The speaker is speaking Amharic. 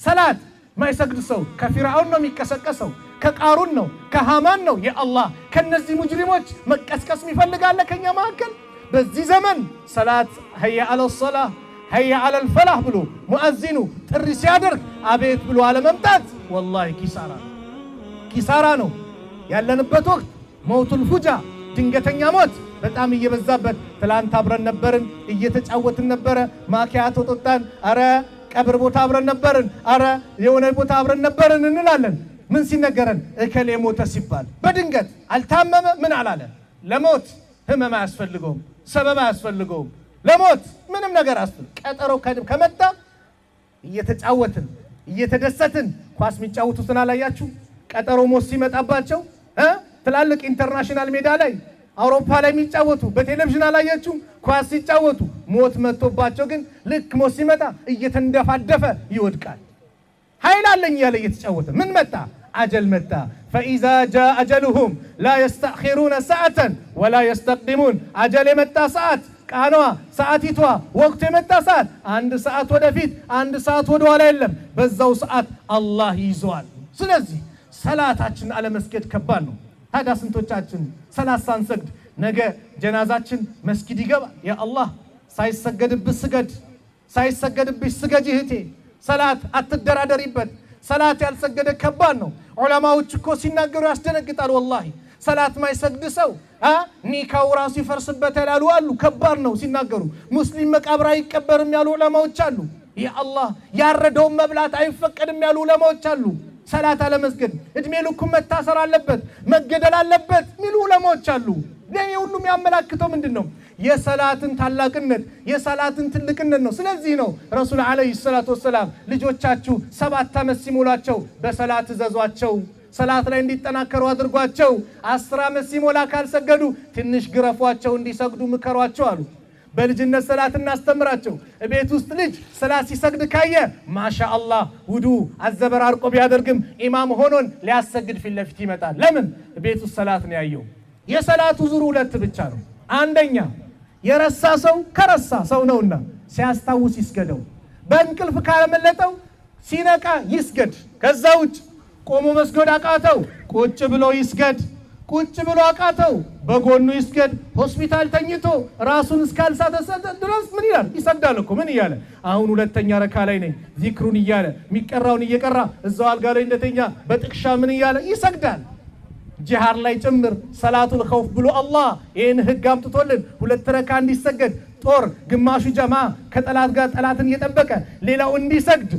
ሰላት ማይሰግድ ሰው ከፊርዓውን ነው የሚቀሰቀሰው፣ ከቃሩን ነው፣ ከሃማን ነው። የአላህ ከነዚህ ሙጅሪሞች መቀስቀስ የሚፈልጋለ ከኛ መካከል በዚህ ዘመን ሰላት ሀያ አለ ሶላህ ሀያ አለ الفላህ ብሎ ሙአዚኑ ጥሪ ሲያደርግ አቤት ብሎ አለመምጣት ወላሂ ኪሳራ ነው። ያለንበት ወቅት ሞቱል ፉጃ ድንገተኛ ሞት በጣም እየበዛበት፣ ትላንት አብረን ነበርን፣ እየተጫወትን ነበረ፣ ማኪያቶ ጠጣን፣ አረ ቀብር ቦታ አብረን ነበርን፣ አረ የሆነ ቦታ አብረን ነበርን እንላለን። ምን ሲነገረን እከሌ ሞተ ሲባል በድንገት አልታመመ ምን አላለ። ለሞት ህመም አያስፈልገውም፣ ሰበብ አያስፈልገውም። ለሞት ምንም ነገር አስፈልግ ቀጠሮ ከመጣ እየተጫወትን እየተደሰትን ኳስ የሚጫወቱትን አላያችሁ? ቀጠሮ ሞት ሲመጣባቸው ትላልቅ ኢንተርናሽናል ሜዳ ላይ አውሮፓ ላይ የሚጫወቱ በቴሌቪዥን አላያችሁ? ኳስ ሲጫወቱ ሞት መጥቶባቸው ግን ልክ ሞት ሲመጣ እየተንደፋደፈ ይወድቃል። ኃይል አለኝ ያለ እየተጫወተ ምን መጣ? አጀል መጣ። فإذا جاء أجلهم لا يستأخرون ساعة ولا يستقدمون አጀል የመጣ ሰዓት ቃኗ ሰዓቲቷ ወቅቱ የመጣ ሰዓት አንድ ሰዓት ወደፊት አንድ ሰዓት ወደ ኋላ የለም። በዛው ሰዓት አላህ ይዟል። ስለዚህ ሰላታችን አለመስገድ ከባድ ነው። ታዲያ ስንቶቻችን ሰላት ሳንሰግድ ነገ ጀናዛችን መስጊድ ይገባል? ያ አላህ ሳይሰገድብህ ስገድ፣ ሳይሰገድብሽ ስገጂ እህቴ። ሰላት አትደራደሪበት። ሰላት ያልሰገደ ከባድ ነው። ዑለማዎች እኮ ሲናገሩ ያስደነግጣል ወላሂ። ሰላት ማይሰግድ ሰው ኒካው ራሱ ይፈርስበታል ያሉ አሉ። ከባድ ነው ሲናገሩ። ሙስሊም መቃብር አይቀበርም ያሉ ዑለማዎች አሉ። ያ አላህ ያረደውን መብላት አይፈቀድም ያሉ ዑለማዎች አሉ። ሰላት አለመስገድ እድሜ ልኩ መታሰር አለበት መገደል አለበት ሚሉ ዑለማዎች አሉ። ለኔ ሁሉም ያመላክተው ምንድነው? የሰላትን ታላቅነት የሰላትን ትልቅነት ነው። ስለዚህ ነው ረሱል አለይሂ ሰላቱ ወሰለም ልጆቻችሁ 7 ዓመት ሲሞላቸው በሰላት እዘዟቸው፣ ሰላት ላይ እንዲጠናከሩ አድርጓቸው። 10 ዓመት ሲሞላ ካልሰገዱ ትንሽ ግረፏቸው፣ እንዲሰግዱ ምከሯቸው አሉ። በልጅነት ሰላት እናስተምራቸው። ቤት ውስጥ ልጅ ሰላት ሲሰግድ ካየ ማሻአላህ ውዱ አዘበራርቆ ቢያደርግም ኢማም ሆኖን ሊያሰግድ ፊት ለፊት ይመጣል። ለምን? ቤት ውስጥ ሰላት ነው ያየው። የሰላቱ ዙር 2 ብቻ ነው። አንደኛ የረሳ ሰው ከረሳ ሰው ነውና ሲያስታውስ ይስገደው። በእንቅልፍ ካለመለጠው ሲነቃ ይስገድ። ከዛ ውጭ ቆሞ መስገድ አቃተው ቁጭ ብሎ ይስገድ። ቁጭ ብሎ አቃተው በጎኑ ይስገድ። ሆስፒታል ተኝቶ ራሱን እስካልሳተ ድረስ ምን ይላል? ይሰግዳል እኮ ምን እያለ? አሁን 2ኛ ረካ ላይ ነኝ ዚክሩን እያለ ሚቀራውን እየቀራ እዛው አልጋ ላይ እንደተኛ በጥቅሻ ምን እያለ ይሰግዳል። ጂሃር ላይ ጭምር ሰላቱል ኸውፍ ብሎ አላህ ይህን ህግ አምጥቶልን 2 ረካ እንዲሰገድ ጦር ግማሹ ጀማ ከጠላት ጋር ጠላትን እየጠበቀ ሌላው እንዲሰግድ